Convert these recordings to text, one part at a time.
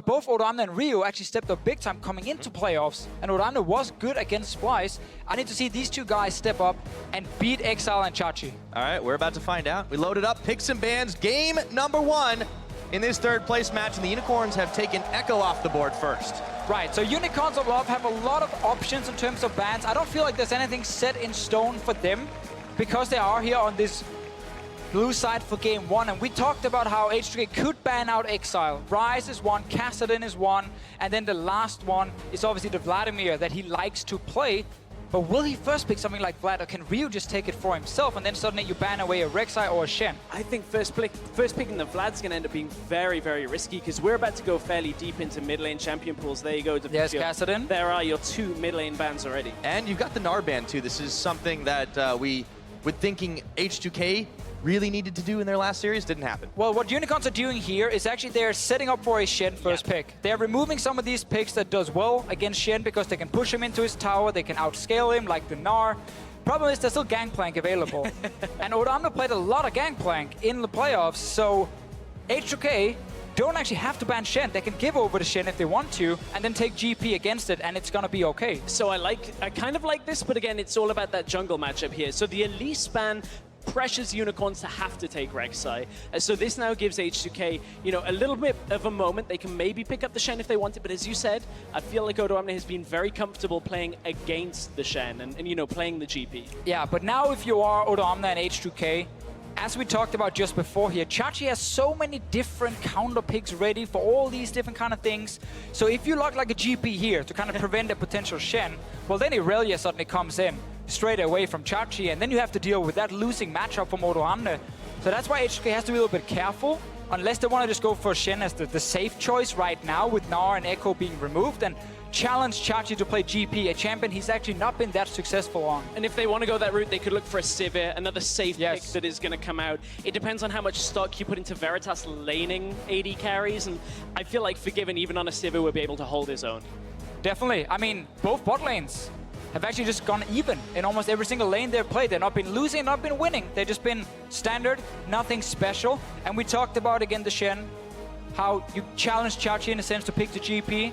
both Odoamne and Rio actually stepped up big time coming into playoffs, and Odoamne was good against Splice. I need to see these two guys step up and beat Exile and Chachi. All right, we're about to find out. We loaded up picks and bans. Game number 1 in this third place match, and the Unicorns have taken Echo off the board first. Right, so Unicorns of Love have a lot of options in terms of bans. I don't feel like there's anything set in stone for them because they are here on this blue side for game 1, and we talked about how H2K could ban out Exile. Rise is one, Kassadin is one, and then the last one is obviously the Vladimir that he likes to play. But will he first pick something like Vlad, or can Ryu just take it for himself and then suddenly you ban away a Rek'Sai or a Shen? I think first picking the Vlad's going to end up being very, very risky because we're about to go fairly deep into mid lane champion pools. There you go. There's Kassadin. There are your 2 mid lane bans already. And you've got the Gnar ban too. This is something that we were thinking H2K really needed to do in their last series. Didn't happen. Well, what Unicorns are doing here is actually they're setting up for a Shen first pick. They're removing some of these picks that does well against Shen because they can push him into his tower, they can outscale him like the Gnar. Problem is there's still Gangplank available. And Odoamne played a lot of Gangplank in the playoffs, so H2K don't actually have to ban Shen. They can give over to Shen if they want to, and then take GP against it, and it's gonna be okay. So I kind of like this, but again, it's all about that jungle matchup here. So the Elise ban pressures Unicorns to have to take Rek'Sai. So this now gives H2K, you know, a little bit of a moment. They can maybe pick up the Shen if they want it, but as you said, I feel like Odoamne has been very comfortable playing against the Shen and you know, playing the GP. Yeah, but now if you are Odoamne and H2K, as we talked about just before here, Chachi has so many different counter picks ready for all these different kind of things. So if you lock like a GP here to kind of prevent a potential Shen, well then Irelia suddenly comes in straight away from Chachi, and then you have to deal with that losing matchup from Odoamne. So that's why H2K has to be a little bit careful, unless they want to just go for Shen as the safe choice right now with Gnar and Echo being removed, and challenge Chachi to play GP, a champion he's actually not been that successful on. And if they want to go that route, they could look for a Sivir, another safe pick that is going to come out. It depends on how much stock you put into Veritas laning AD carries, and I feel like Forgiven, even on a Sivir, will be able to hold his own. Definitely. I mean, both bot lanes have actually just gone even in almost every single lane they've played. They've not been losing, not been winning. They've just been standard, nothing special. And we talked about, again, the Shen, how you challenge Chachi in a sense to pick the GP.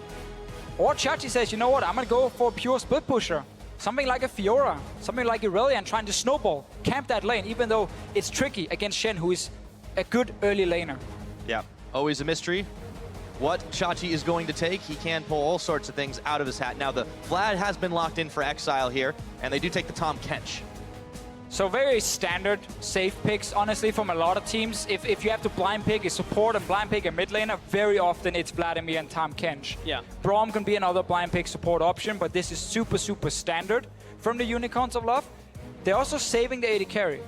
Or Chachi says, you know what, I'm going to go for a pure split pusher. Something like a Fiora, something like Irelia, and trying to snowball, camp that lane, even though it's tricky against Shen, who is a good early laner. Yeah, always a mystery what Chachi is going to take. He can pull all sorts of things out of his hat. Now, the Vlad has been locked in for Exile here, and they do take the Tahm Kench. So very standard, safe picks, honestly, from a lot of teams. If you have to blind pick a support and blind pick a mid laner, very often it's Vladimir and Tahm Kench. Yeah. Braum can be another blind pick support option, but this is super, super standard from the Unicorns of Love. They're also saving the AD carry.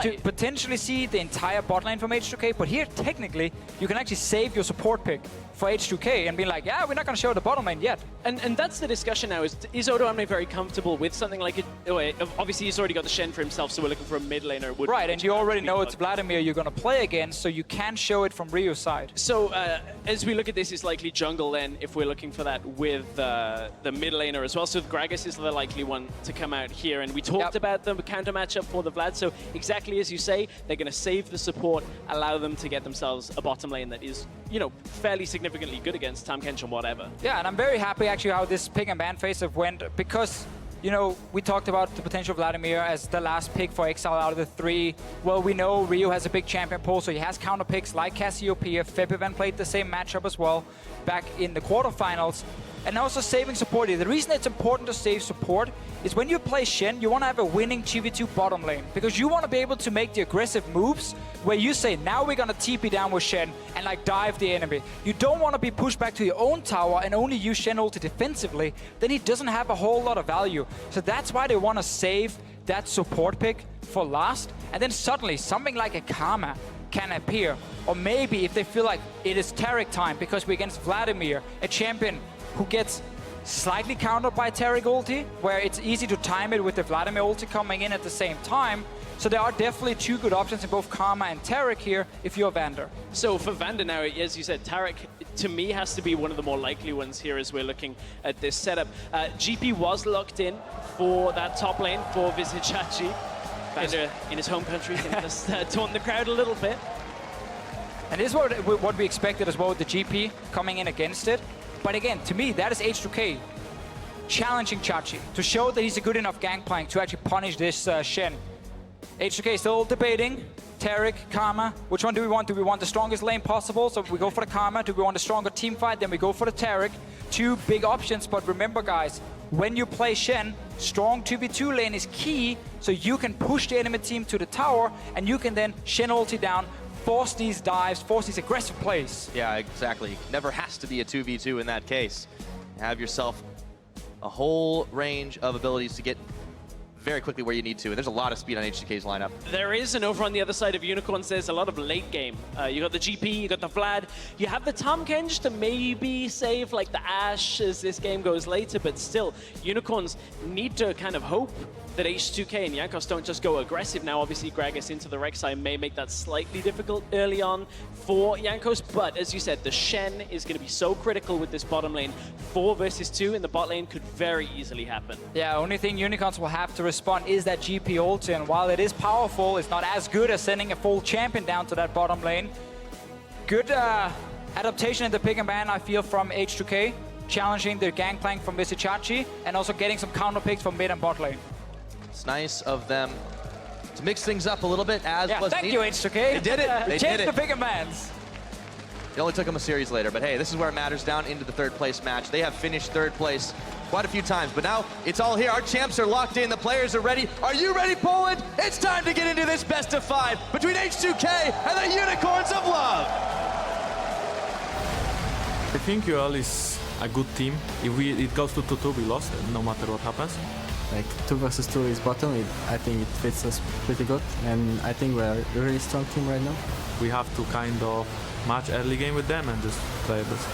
To potentially see the entire bot lane from H2K, but here, technically, you can actually save your support pick for H2K and be like, yeah, we're not going to show the bottom lane yet. And that's the discussion now, is Odoamne very comfortable with something like it? Obviously, he's already got the Shen for himself, so we're looking for a mid laner. Right, and you already know it's Vladimir you're going to play against, so you can show it from Rio's side. So, as we look at this, it's likely jungle then, if we're looking for that with the mid laner as well. So Gragas is the likely one to come out here, and we talked about the counter matchup for the Vlad, so exactly as you say, they're going to save the support, allow them to get themselves a bottom lane that is, you know, fairly significantly good against Tahm Kench and whatever. Yeah, and I'm very happy actually how this pick and ban phase have went, because, you know, we talked about the potential Vladimir as the last pick for Exile out of the 3. Well, we know Rio has a big champion pool, so he has counter picks like Cassiopeia. Febiven played the same matchup as well back in the quarterfinals. And also saving support here. The reason it's important to save support is when you play Shen, you want to have a winning 2v2 bottom lane. Because you want to be able to make the aggressive moves where you say, now we're going to TP down with Shen and like dive the enemy. You don't want to be pushed back to your own tower and only use Shen ulti defensively. Then he doesn't have a whole lot of value. So that's why they want to save that support pick for last. And then suddenly something like a Karma can appear. Or maybe if they feel like it is Taric time because we're against Vladimir, a champion who gets slightly countered by Taric ulti, where it's easy to time it with the Vladimir ulti coming in at the same time. So there are definitely two good options in both Karma and Taric here if you're Vander. So for Vander now, as you said, Taric to me has to be one of the more likely ones here as we're looking at this setup. GP was locked in for that top lane for Visage Chachi. Vander in his home country can just taunt the crowd a little bit. And this is what we expected as well with the GP coming in against it. But again, to me, that is H2K challenging Chachi to show that he's a good enough gangplank to actually punish this Shen. H2K still debating. Taric, Karma, which one do we want? Do we want the strongest lane possible? So we go for the Karma. Do we want a stronger team fight? Then we go for the Taric. Two big options, but remember guys, when you play Shen, strong 2v2 lane is key, so you can push the enemy team to the tower, and you can then Shen ulti down, force these dives, force these aggressive plays. Yeah, exactly. Never has to be a 2v2 in that case. Have yourself a whole range of abilities to get very quickly where you need to. And there's a lot of speed on H2K's lineup. There is, and over on the other side of Unicorns, there's a lot of late game. You got the GP, you got the Vlad, you have the Tahm Kench to maybe save like the Ashe as this game goes later, but still, Unicorns need to kind of hope that H2K and Jankos don't just go aggressive. Now, obviously, Gragas into the Rek'Sai may make that slightly difficult early on for Jankos, but as you said, the Shen is going to be so critical with this bottom lane. 4 versus 2 in the bot lane could very easily happen. Yeah, only thing Unicorns will have to respond is that GP ulti, and while it is powerful, it's not as good as sending a full champion down to that bottom lane. Good adaptation in the pick and ban, I feel, from H2K, challenging the gangplank from Visichachi, and also getting some counter picks from mid and bot lane. It's nice of them to mix things up a little bit, as was thank needed. you, H2K. They did it. They changed did the it. pick and bans. It only took them a series later, but hey, this is where it matters, down into the 3rd place match. They have finished 3rd place quite a few times, but now it's all here. Our champs are locked in. The players are ready. Are you ready, Poland? It's time to get into this best of 5 between H2K and the Unicorns of Love. I think UOL is a good team. If it goes to 2-2, we lost, no matter what happens. Like 2 versus 2 is bottom. I think it fits us pretty good, and I think we're a really strong team right now. We have to kind of match early game with them and just play this.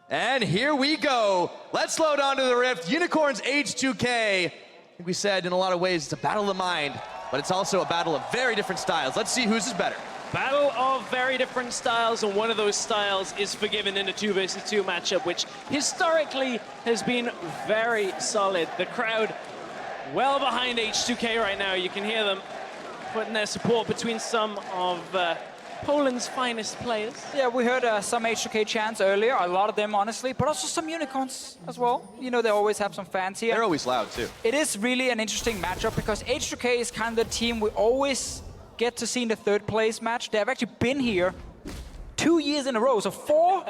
And here we go. Let's load onto the Rift. Unicorns H2K. I think we said in a lot of ways it's a battle of the mind, but it's also a battle of very different styles. Let's see whose is better. Battle of very different styles, and one of those styles is Forgiven in a 2 versus 2 matchup, which historically has been very solid. The crowd well behind H2K right now. You can hear them putting their support between some of Poland's finest players. Yeah, we heard some H2K chants earlier, a lot of them honestly, but also some Unicorns as well. You know, they always have some fans here. They're always loud too. It is really an interesting matchup because H2K is kind of the team we always get to see in the 3rd place match. They have actually been here 2 years in a row, so 4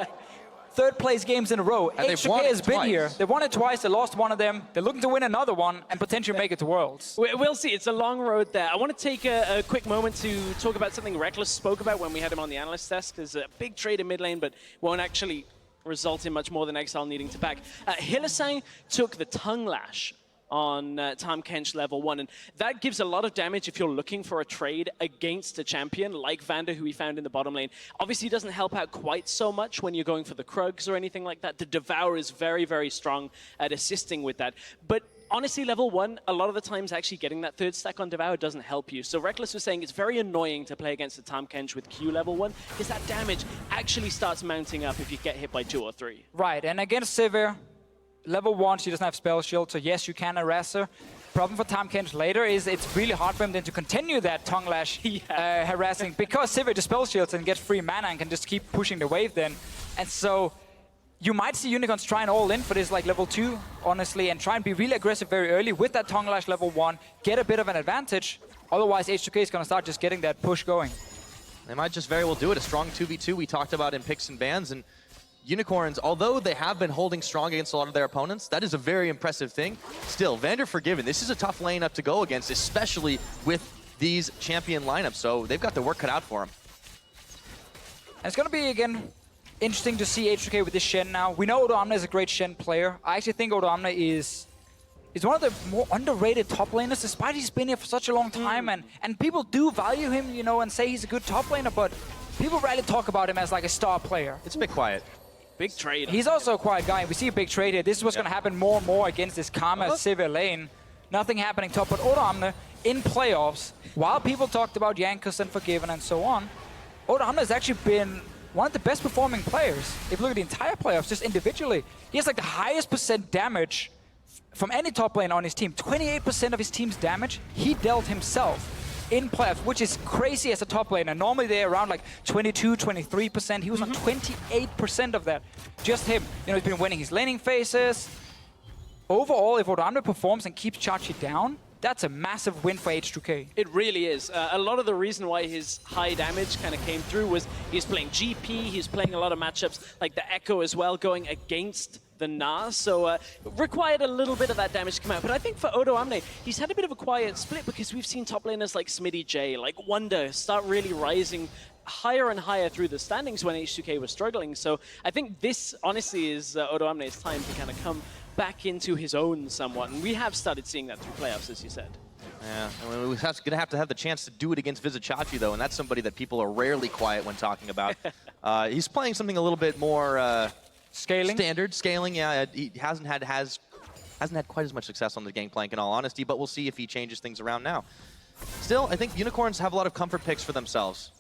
3rd place games in a row. And H2K has been here. They won it twice, they lost one of them. They're looking to win another one and potentially make it to Worlds. We'll see, it's a long road there. I want to take a quick moment to talk about something Reckless spoke about when we had him on the analyst desk. There's a big trade in mid lane, but won't actually result in much more than Exile needing to back. Hylissang took the Tongue Lash on Tahm Kench level 1, and that gives a lot of damage if you're looking for a trade against a champion like Vander, who we found in the bottom lane. Obviously, it doesn't help out quite so much when you're going for the Krugs or anything like that. The Devour is very, very strong at assisting with that. But honestly, level 1, a lot of the times actually getting that 3rd stack on Devour doesn't help you. So Reckless was saying it's very annoying to play against the Tahm Kench with Q level 1, because that damage actually starts mounting up if you get hit by 2 or 3. Right, and against Sivir, level 1, she doesn't have spell shield, so yes, you can harass her. Problem for Tahm Kench later is it's really hard for him then to continue that Tongue Lash harassing, because Sivir just spell shields and gets free mana and can just keep pushing the wave then. And so you might see Unicorns try and all in for this like level 2, honestly, and try and be really aggressive very early with that Tongue Lash level 1, get a bit of an advantage. Otherwise, H2K is going to start just getting that push going. They might just very well do it. A strong 2v2 we talked about in picks and bans, and Unicorns, although they have been holding strong against a lot of their opponents, that is a very impressive thing. Still, Vander Forgiven, this is a tough lane up to go against, especially with these champion lineups, so they've got their work cut out for them. And it's going to be, again, interesting to see H2K with this Shen now. We know Odo Amna is a great Shen player. I actually think Odo Amna is one of the more underrated top laners, despite he's been here for such a long time, and people do value him, you know, and say he's a good top laner, but people rarely talk about him as like a star player. It's a bit quiet. Big trade. He's also a quiet guy. We see a big trade here. This is what's going to happen more and more against this Karma Sivir lane. Nothing happening top, but Odo Amna in playoffs, while people talked about Jankos and Forgiven and so on, Odo Amna has actually been one of the best performing players. If you look at the entire playoffs, just individually, he has like the highest % damage from any top lane on his team. 28% of his team's damage he dealt himself. in playoffs, which is crazy as a top laner. Normally they're around like 22, 23%. He was on 28% of that. Just him. You know, he's been winning his laning phases. Overall, if Odamne performs and keeps Chachi down, that's a massive win for H2K. It really is. A lot of the reason why his high damage kind of came through was he's playing GP, he's playing a lot of matchups like the Echo as well, going against the Nas, so required a little bit of that damage to come out. But I think for Odoamne, he's had a bit of a quiet split because we've seen top laners like Smitty J, like Wonder, start really rising higher and higher through the standings when H2K was struggling. So I think this, honestly, is Odoamne's time to kind of come back into his own somewhat. And we have started seeing that through playoffs, as you said. Yeah, I mean, we're going to have the chance to do it against Vizicachi, though, and that's somebody that people are rarely quiet when talking about. He's playing something a little bit more... Scaling? Scaling, yeah. He hasn't had quite as much success on the Gangplank, in all honesty, but we'll see if he changes things around now. Still, I think Unicorns have a lot of comfort picks for themselves.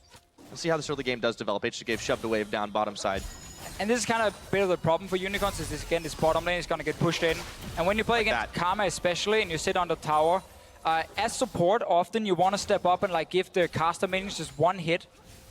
We'll see how this early game does develop. H2K shoved a wave down bottom side. And this is kind of a bit of the problem for Unicorns, is this, again, this bottom lane is going to get pushed in. And when you play against Karma especially, and you sit on the tower, as support, often you want to step up and like give the caster minions just one hit,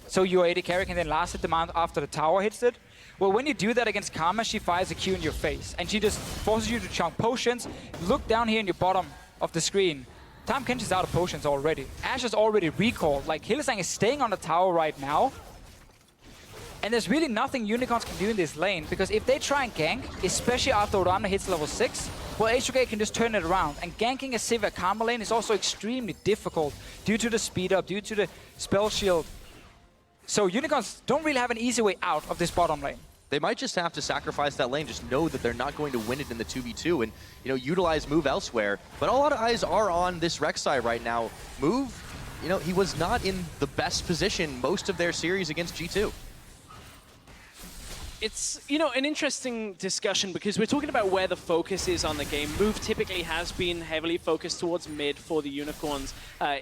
so your AD carry can then last hit them out after the tower hits it. Well, when you do that against Karma, she fires a Q in your face, and she just forces you to chunk potions. Look down here in your bottom of the screen. Tahm Kench is out of potions already. Ashe is already recalled. Like, Hylissang is staying on the tower right now. And there's really nothing Unicorns can do in this lane, because if they try and gank, especially after Odamne hits level 6, well, H2K can just turn it around. And ganking a Sivir Karma lane is also extremely difficult due to the speed up, due to the spell shield. So Unicorns don't really have an easy way out of this bottom lane. They might just have to sacrifice that lane, just know that they're not going to win it in the 2v2 and, you know, utilize Move elsewhere. But a lot of eyes are on this Rek'Sai right now. Move, you know, he was not in the best position most of their series against G2. It's, you know, an interesting discussion because we're talking about where the focus is on the game. Move typically has been heavily focused towards mid for the Unicorns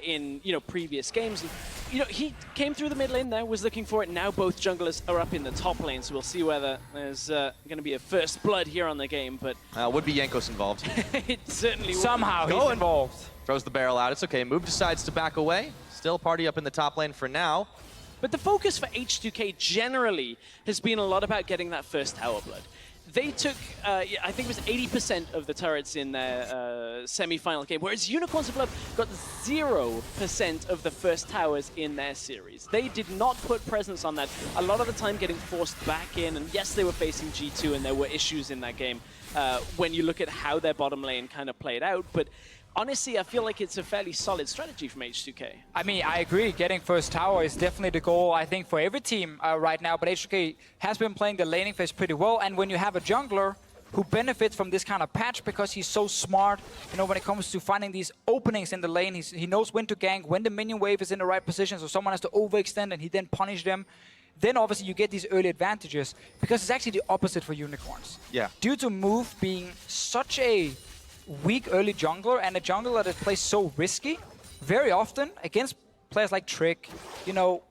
in, you know, previous games. And, you know, he came through the mid lane there, was looking for it. Now both junglers are up in the top lane, so we'll see whether there's going to be a first blood here on the game. But would be Jankos involved. It certainly would. Somehow he's involved. Throws the barrel out. It's okay. Move decides to back away. Still party up in the top lane for now. But the focus for H2K generally has been a lot about getting that first tower blood. They took, I think it was 80% of the turrets in their semi-final game, whereas Unicorns of Blood got 0% of the first towers in their series. They did not put presence on that, a lot of the time getting forced back in, and yes, they were facing G2 and there were issues in that game when you look at how their bottom lane kind of played out, but honestly, I feel like it's a fairly solid strategy from H2K. I mean, I agree. Getting first tower is definitely the goal, I think, for every team right now. But H2K has been playing the laning phase pretty well. And when you have a jungler who benefits from this kind of patch because he's so smart, you know, when it comes to finding these openings in the lane, he knows when to gank, when the minion wave is in the right position, so someone has to overextend and he then punish them. Then obviously you get these early advantages because it's actually the opposite for Unicorns. Yeah. Due to Move being such a weak early jungler and a jungler that plays so risky, very often against players like Trick, you know,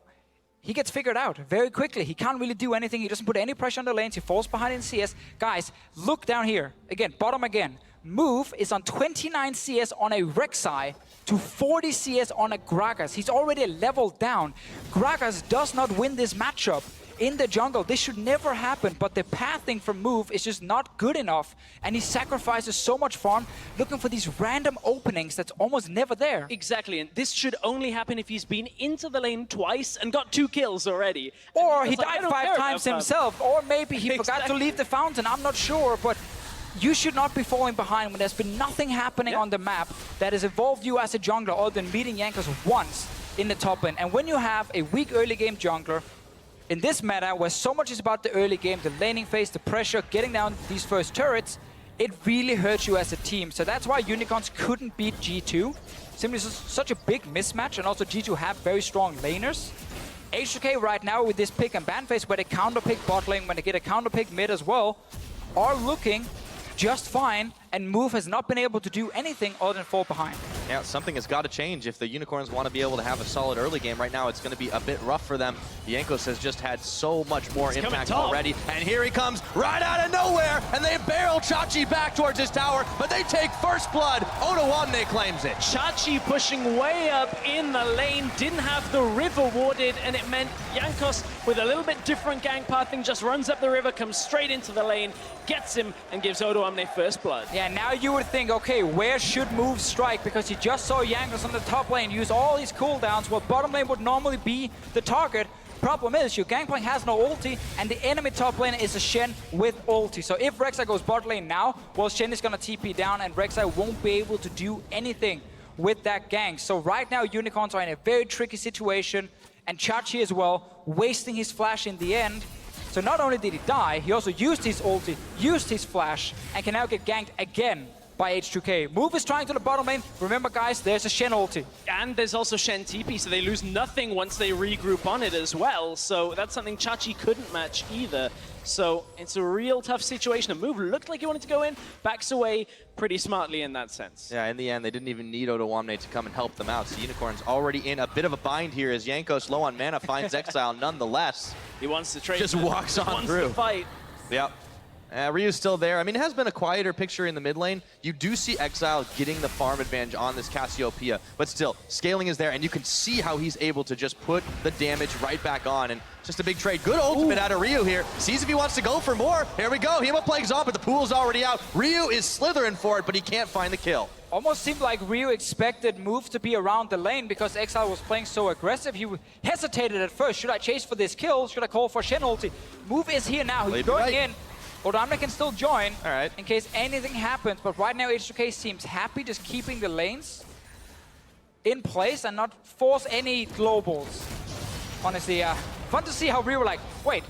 he gets figured out very quickly. He can't really do anything. He doesn't put any pressure on the lanes. He falls behind in CS. Guys, look down here. Again, bottom again. Move is on 29 CS on a Rek'Sai to 40 CS on a Gragas. He's already a level down. Gragas does not win this matchup in the jungle. This should never happen, but the pathing from Move is just not good enough, and he sacrifices so much farm looking for these random openings that's almost never there. Exactly, and this should only happen if he's been into the lane twice and got 2 kills already. Or he died 5 times himself, or maybe he forgot to leave the fountain, I'm not sure, but you should not be falling behind when there's been nothing happening on the map that has evolved you as a jungler other than meeting Jankos once in the top lane. And when you have a weak early game jungler, in this meta, where so much is about the early game, the laning phase, the pressure, getting down these first turrets, it really hurts you as a team. So that's why Unicorns couldn't beat G2. Simply such a big mismatch, and also G2 have very strong laners. H2K right now with this pick and ban phase, where they counter pick bot lane, when they get a counter pick mid as well, are looking just fine and Move has not been able to do anything other than fall behind. Yeah, something has got to change if the Unicorns want to be able to have a solid early game. Right now, it's going to be a bit rough for them. EULCS has just had so much more impact already. And here he comes right out of nowhere, and they barrel Chachi back towards his tower, but they take first blood. Odoamne claims it. Chachi pushing way up in the lane, didn't have the river warded, and it meant EULCS, with a little bit different gang pathing, just runs up the river, comes straight into the lane, gets him, and gives Odoamne first blood. Yeah, now you would think, okay, where should Move strike? Because you just saw EULCS on the top lane use all these cooldowns, while bottom lane would normally be the target. Problem is, your Gangplank has no ulti, and the enemy top lane is a Shen with ulti. So if Rek'Sai goes bot lane now, well, Shen is gonna TP down, and Rek'Sai won't be able to do anything with that gank. So right now, Unicorns are in a very tricky situation, and Chachi as well, wasting his flash in the end. So not only did he die, he also used his ulti, used his flash, and can now get ganked again by H2K. Move is trying to the bottom lane. Remember, guys, there's a Shen ulti. And there's also Shen TP, so they lose nothing once they regroup on it as well. So that's something Chachi couldn't match either. So it's a real tough situation. A Move looked like he wanted to go in, backs away pretty smartly in that sense. Yeah, in the end, they didn't even need Odoamne to come and help them out. So Unicorns already in a bit of a bind here as Jankos, low on mana, finds Exile nonetheless. He wants to trade. Just walks on wants through. To fight. Yep. Ryu's still there. I mean, it has been a quieter picture in the mid lane. You do see Exile getting the farm advantage on this Cassiopeia, but still, scaling is there, and you can see how he's able to just put the damage right back on, and just a big trade. Good ultimate out of Ryu here. Sees if he wants to go for more. Here we go. Hema Plague's on, but the pool's already out. Ryu is slithering for it, but he can't find the kill. Almost seemed like Ryu expected Move to be around the lane because Exile was playing so aggressive. He hesitated at first. Should I chase for this kill? Should I call for Shen ulti? Move is here now. He's going in. Odoamne can still join in case anything happens, but right now H2K seems happy just keeping the lanes in place and not force any globals. Honestly, fun to see how Ryu were like, wait,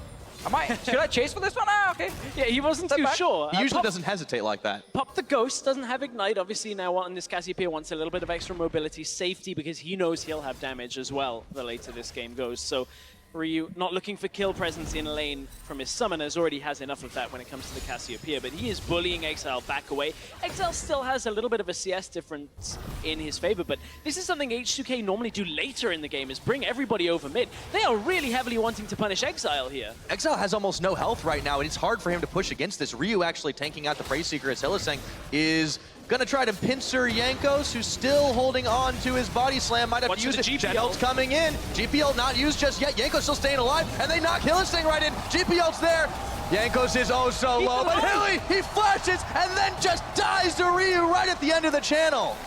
should I chase for this one? Ah, okay. Yeah, he wasn't too sure. He usually doesn't hesitate like that. Pop the Ghost doesn't have Ignite. Obviously now on this Cassiopeia wants a little bit of extra mobility, safety, because he knows he'll have damage as well the later this game goes. So Ryu, not looking for kill presence in lane from his summoners, already has enough of that when it comes to the Cassiopeia, but he is bullying Exile back away. Exile still has a little bit of a CS difference in his favor, but this is something H2K normally do later in the game, is bring everybody over mid. They are really heavily wanting to punish Exile here. Exile has almost no health right now, and it's hard for him to push against this. Ryu actually tanking out the Praise Seeker, as Hillisang is gonna try to pincer Jankos, who's still holding on to his body slam. Might have to use it. GPL's coming in. GPL not used just yet. Jankos still staying alive, and they knock Hillisang right in. GPL's there. Jankos is oh so low, but Hilly, he flashes and then just dies to Ryu right at the end of the channel.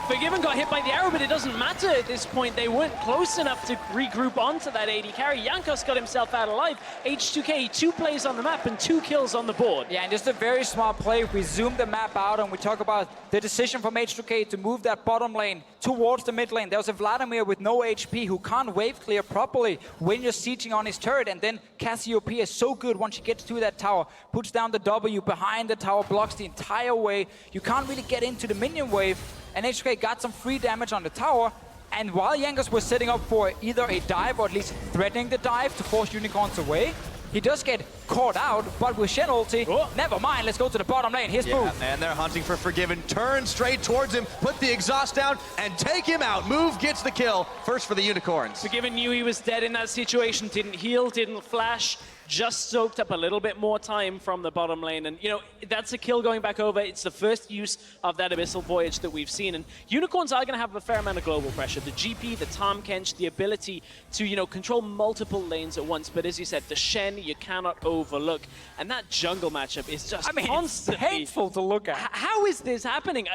Forgiven got hit by the arrow, but it doesn't matter at this point. They weren't close enough to regroup onto that AD carry. Jankos got himself out alive. H2K, 2 plays on the map and 2 kills on the board. Yeah, and just a very smart play. We zoom the map out and we talk about the decision from H2K to move that bottom lane towards the mid lane. There was a Vladimir with no HP who can't wave clear properly when you're sieging on his turret, and then Cassiopeia is so good once she gets to that tower, puts down the W behind the tower, blocks the entire way. You can't really get into the minion wave, and H2K got some free damage on the tower, and while Jankos was setting up for either a dive or at least threatening the dive to force Unicorns away, he does get caught out, but with Shen ulti, never mind, let's go to the bottom lane. Here's Move. And they're hunting for Forgiven. Turn straight towards him, put the exhaust down, and take him out. Move gets the kill, first for the Unicorns. Forgiven knew he was dead in that situation, didn't heal, didn't flash, just soaked up a little bit more time from the bottom lane. And, you know, that's a kill going back over. It's the first use of that Abyssal Voyage that we've seen. And Unicorns are going to have a fair amount of global pressure. The GP, the Tahm Kench, the ability to, you know, control multiple lanes at once. But as you said, the Shen you cannot overlook. And that jungle matchup is just constantly... it's painful to look at. How is this happening?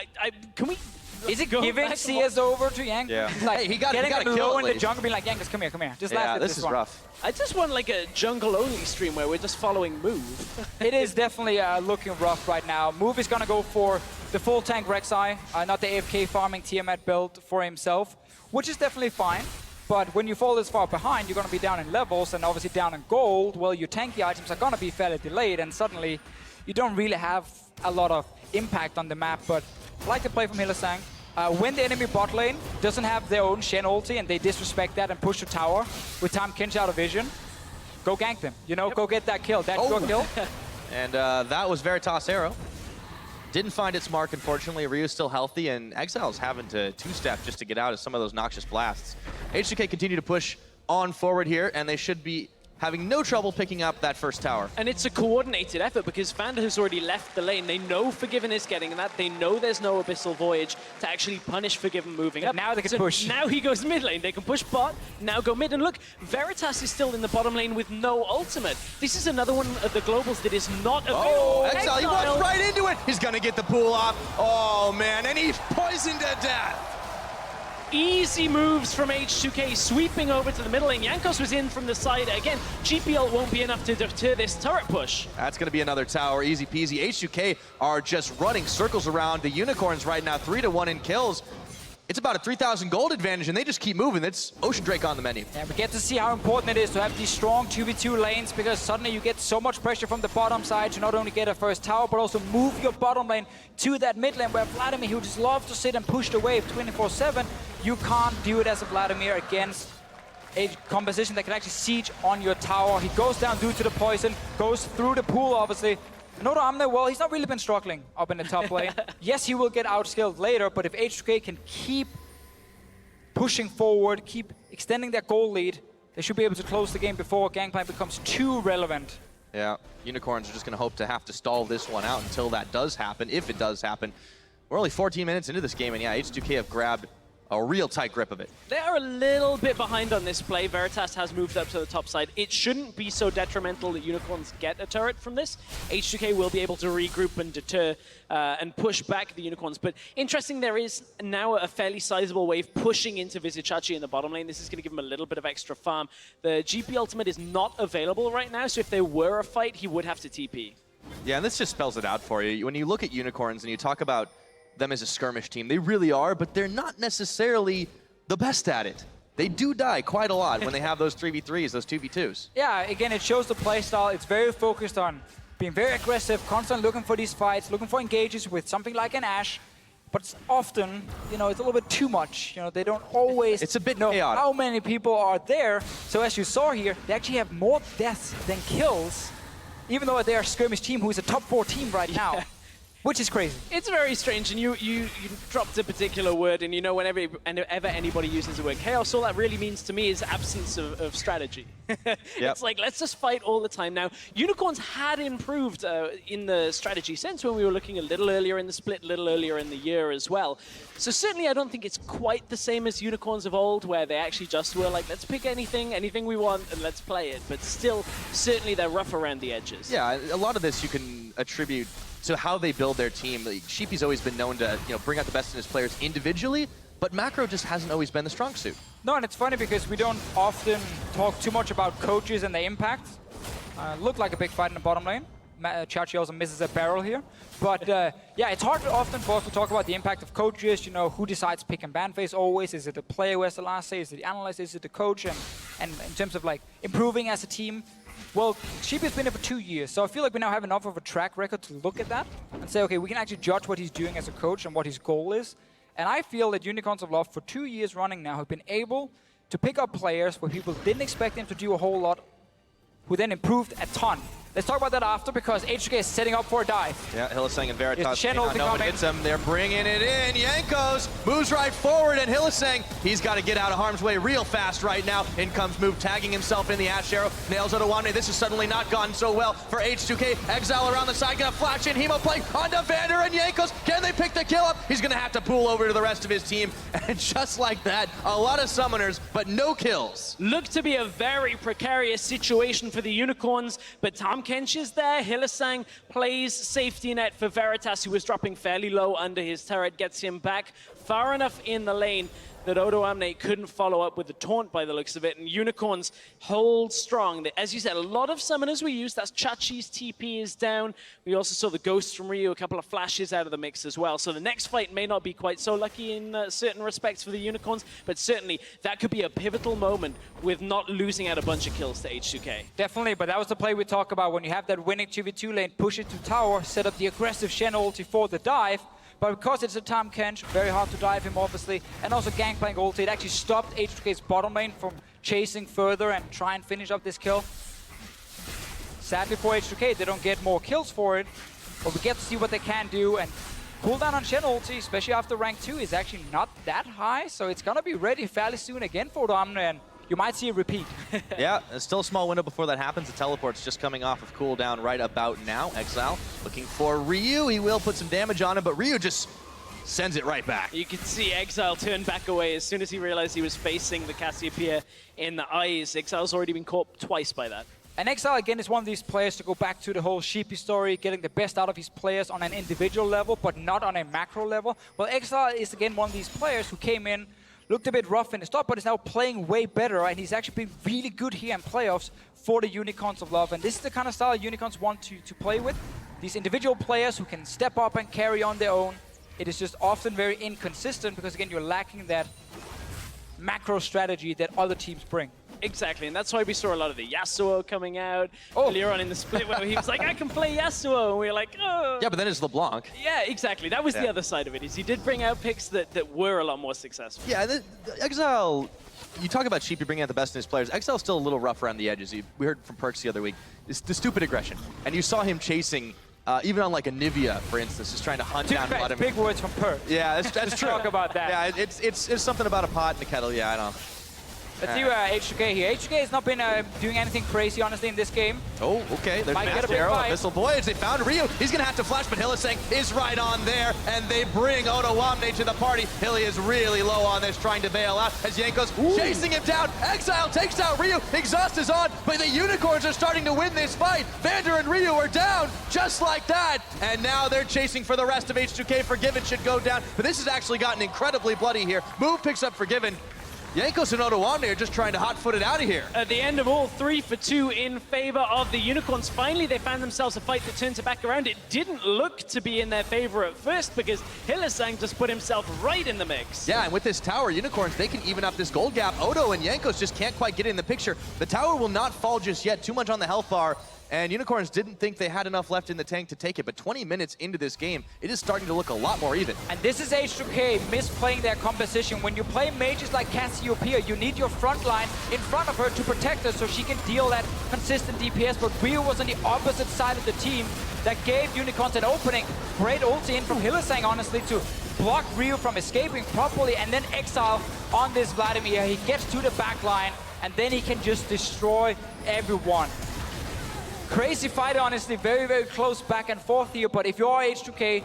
Can we... Is it giving CS over to Yank? Yeah. Like, hey, he got getting a him kill low in the jungle, being like, Yankus, come here, come here. Just laugh at this is one. rough. I just want like a jungle-only stream where we're just following Move. It is definitely looking rough right now. Move is going to go for the full tank Rek'Sai, not the AFK farming Tiamat build for himself, which is definitely fine. But when you fall this far behind, you're going to be down in levels and obviously down in gold. Well, your tanky items are going to be fairly delayed, and suddenly you don't really have a lot of impact on the map. But I like the play from Hillisang. When the enemy bot lane doesn't have their own Shen ulti and they disrespect that and push the tower with Tahm Kench out of vision, go gank them. You know, go get that kill. That's your kill. And that was Veritas Arrow. Didn't find its mark, unfortunately. Ryu's still healthy, and Exile's having to two-step just to get out of some of those noxious blasts. H2K continue to push on forward here, and they should be having no trouble picking up that first tower. And it's a coordinated effort because Vander has already left the lane. They know Forgiven is getting that. They know there's no Abyssal Voyage to actually punish Forgiven moving up. Now they can push. Now he goes mid lane. They can push bot, now go mid. And look, Veritas is still in the bottom lane with no ultimate. This is another one of the globals that is not available. Oh, Exile, he walks right into it. He's gonna get the pool off. Oh man, and he's poisoned to death. Easy moves from H2K, sweeping over to the middle lane. Jankos was in from the side. Again, GPL won't be enough to deter this turret push. That's going to be another tower, easy peasy. H2K are just running circles around the Unicorns right now, 3-1 in kills. It's about a 3,000 gold advantage, and they just keep moving. It's Ocean Drake on the menu. Yeah, we get to see how important it is to have these strong 2v2 lanes, because suddenly you get so much pressure from the bottom side to not only get a first tower, but also move your bottom lane to that mid lane, where Vladimir, who just loves to sit and push the wave 24/7, you can't do it as a Vladimir against a composition that can actually siege on your tower. He goes down due to the poison, goes through the pool, obviously. Noto Amne, well, he's not really been struggling up in the top lane. Yes, he will get outskilled later, but if H2K can keep pushing forward, keep extending their goal lead, they should be able to close the game before Gangplank becomes too relevant. Yeah, Unicorns are just going to hope to have to stall this one out until that does happen, if it does happen. We're only 14 minutes into this game, and yeah, H2K have grabbed a real tight grip of it. They're a little bit behind on this play. Veritas has moved up to the top side. It shouldn't be so detrimental that Unicorns get a turret from this. H2K will be able to regroup and deter and push back the Unicorns. But interesting, there is now a fairly sizable wave pushing into Vizichachi in the bottom lane. This is going to give him a little bit of extra farm. The GP ultimate is not available right now, so if there were a fight, he would have to TP. Yeah, and this just spells it out for you. When you look at Unicorns and you talk about them as a skirmish team, they really are, but they're not necessarily the best at it. They do die quite a lot when they have those 3v3s, those 2v2s. Yeah, again, it shows the playstyle. It's very focused on being very aggressive, constantly looking for these fights, looking for engages with something like an Ashe. But it's often, you know, it's a little bit too much. You know, they don't always it's a bit know chaotic. how many people are there. So as you saw here, they actually have more deaths than kills, even though they are a skirmish team who is a top 4 team right now. Which is crazy. It's very strange, and you dropped a particular word, and you know whenever anybody uses the word chaos, all that really means to me is absence of strategy. Yep. It's like, let's just fight all the time. Now, Unicorns had improved in the strategy sense when we were looking a little earlier in the split, a little earlier in the year as well. So certainly I don't think it's quite the same as Unicorns of old, where they actually just were like, let's pick anything we want, and let's play it. But still, certainly they're rough around the edges. Yeah, a lot of this you can attribute to how they build their team. Like, Sheepy's always been known to, you know, bring out the best in his players individually, but macro just hasn't always been the strong suit. No, and it's funny because we don't often talk too much about coaches and their impact. Looked like a big fight in the bottom lane. Chachi also misses a barrel here. But yeah, it's hard often for us to talk about the impact of coaches. You know, who decides pick and ban phase always? Is it the player who has the last say? Is it the analyst? Is it the coach? And in terms of like improving as a team, well, Sheepy's been here for 2 years, so I feel like we now have enough of a track record to look at that and say, okay, we can actually judge what he's doing as a coach and what his goal is. And I feel that Unicorns of Love for 2 years running now have been able to pick up players where people didn't expect them to do a whole lot, who then improved a ton. Let's talk about that after, because H2K is setting up for a dive. Yeah, Hylissang and Veritas. No one hits him. They're bringing it in. Jankos moves right forward, and Hylissang, he's got to get out of harm's way real fast right now. In comes Move, tagging himself in the Ashe Arrow. Nails Otowane. This has suddenly not gone so well for H2K. Exile around the side, gonna flash in. Hemo play onto Vander and Jankos. Can they pick the kill up? He's gonna have to pull over to the rest of his team. And just like that, a lot of summoners, but no kills. Looked to be a very precarious situation for the Unicorns, but Tom Kench is there. Hylissang plays safety net for Veritas, who was dropping fairly low under his turret, gets him back far enough in the lane that Otoamne couldn't follow up with the taunt by the looks of it, and Unicorns hold strong. As you said, a lot of summoners we used. That's Chachi's TP is down. We also saw the Ghost from Ryu, a couple of flashes out of the mix as well. So the next fight may not be quite so lucky in certain respects for the Unicorns, but certainly that could be a pivotal moment with not losing out a bunch of kills to H2K. Definitely, but that was the play we talk about. When you have that winning 2v2 lane, push it to tower, set up the aggressive Shen ulti for the dive. But because it's a Tahm Kench, very hard to dive him, obviously. And also Gangplank ulti, it actually stopped H2K's bottom lane from chasing further and try and finish up this kill. Sadly for H2K, they don't get more kills for it. but we get to see what they can do. And cooldown on Shen ulti, especially after rank 2, is actually not that high, so it's gonna be ready fairly soon again for Domne, and you might see a repeat. Yeah, there's still a small window before that happens. The teleport's just coming off of cooldown right about now. Exile looking for Ryu. He will put some damage on him, but Ryu just sends it right back. You can see Exile turn back away as soon as he realized he was facing the Cassiopeia in the eyes. Exile's already been caught twice by that. And Exile, again, is one of these players to go back to the whole Sheepy story, getting the best out of his players on an individual level, but not on a macro level. Well, Exile is, again, one of these players who came in, looked a bit rough in the start, but is now playing way better, and he's actually been really good here in playoffs for the Unicorns of Love. And this is the kind of style Unicorns want to play with. These individual players who can step up and carry on their own. It is just often very inconsistent because, again, you're lacking that macro strategy that other teams bring. Exactly, and that's why we saw a lot of the Yasuo coming out earlier on in the split where he was like, I can play Yasuo, and we were like, oh. Yeah, but then it's LeBlanc. Yeah, exactly. That was the other side of it, is he did bring out picks that were a lot more successful. Yeah, the Exile, you talk about Sheepy bringing out the best in his players. Exile's still a little rough around the edges. We heard from Perks the other week. It's the stupid aggression. And you saw him chasing, even on like a Nivea, for instance, just trying to hunt down Vladimir. Big words from Perks. Yeah, that's true. Talk about that. Yeah, it's something about a pot and a kettle. Yeah, I know. Let's see H2K here. H2K has not been doing anything crazy, honestly, in this game. Oh, okay. There's Might get a Master big Arrow, fight. Missile Voyage. They found Ryu. He's going to have to flash, but Hylissang is right on there, and they bring Otawamne to the party. Hilly is really low on this, trying to bail out as Yanko's chasing him down. Exile takes out Ryu. Exhaust is on, but the Unicorns are starting to win this fight. Vander and Ryu are down just like that, and now they're chasing for the rest of H2K. Forgiven should go down, but this has actually gotten incredibly bloody here. Move picks up Forgiven. Yankos and Otawamne are just trying to hot-foot it out of here. At the end of all, 3 for 2 in favor of the Unicorns. Finally, they found themselves a fight that turned it back around. It didn't look to be in their favor at first because Hylissang just put himself right in the mix. Yeah, and with this tower, Unicorns, they can even up this gold gap. Odo and Yankos just can't quite get in the picture. The tower will not fall just yet, too much on the health bar. And Unicorns didn't think they had enough left in the tank to take it, but 20 minutes into this game, it is starting to look a lot more even. And this is H2K misplaying their composition. When you play mages like Cassiopeia, you need your front line in front of her to protect her so she can deal that consistent DPS, but Ryu was on the opposite side of the team that gave Unicorns an opening. Great ulti in from Hylissang, honestly, to block Ryu from escaping properly, and then Exile on this Vladimir. He gets to the back line, and then he can just destroy everyone. Crazy fight, honestly, very, very close back and forth here, but if you're H2K,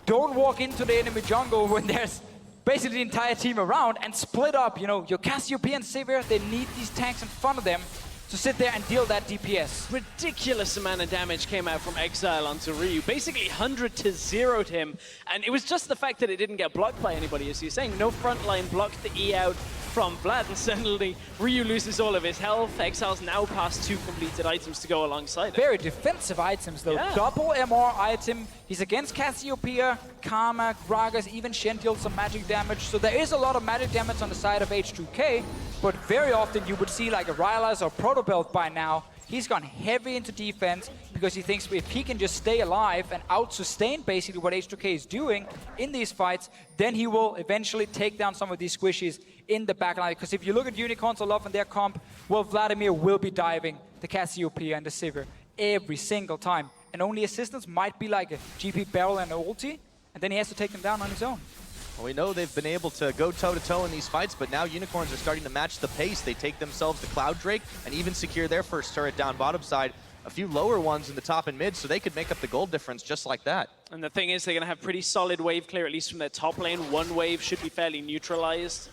don't walk into the enemy jungle when there's basically the entire team around and split up. You know, your Cassiopeia and Sivir, they need these tanks in front of them to sit there and deal that DPS. Ridiculous amount of damage came out from Exile onto Ryu. Basically 100 to 0'd him, and it was just the fact that it didn't get blocked by anybody, as you're saying. No front line blocked the E out from Vlad, and suddenly Ryu loses all of his health. Exile's now past 2 completed items to go alongside it. Very defensive items, though. Yeah. Double MR item. He's against Cassiopeia, Karma, Gragas, even Shen deals some magic damage. So there is a lot of magic damage on the side of H2K, but very often you would see like a Rylas or Protobelt by now. He's gone heavy into defense because he thinks if he can just stay alive and out-sustain basically what H2K is doing in these fights, then he will eventually take down some of these squishies in the backline. Because if you look at Unicorns of Love and their comp, well, Vladimir will be diving the Cassiopeia and the Sivir every single time. And only assistance might be like a GP barrel and an ulti, and then he has to take them down on his own. Well, we know they've been able to go toe-to-toe in these fights, but now Unicorns are starting to match the pace. They take themselves to Cloud Drake and even secure their first turret down bottom side. A few lower ones in the top and mid, so they could make up the gold difference just like that. And the thing is, they're going to have pretty solid wave clear, at least from their top lane. One wave should be fairly neutralized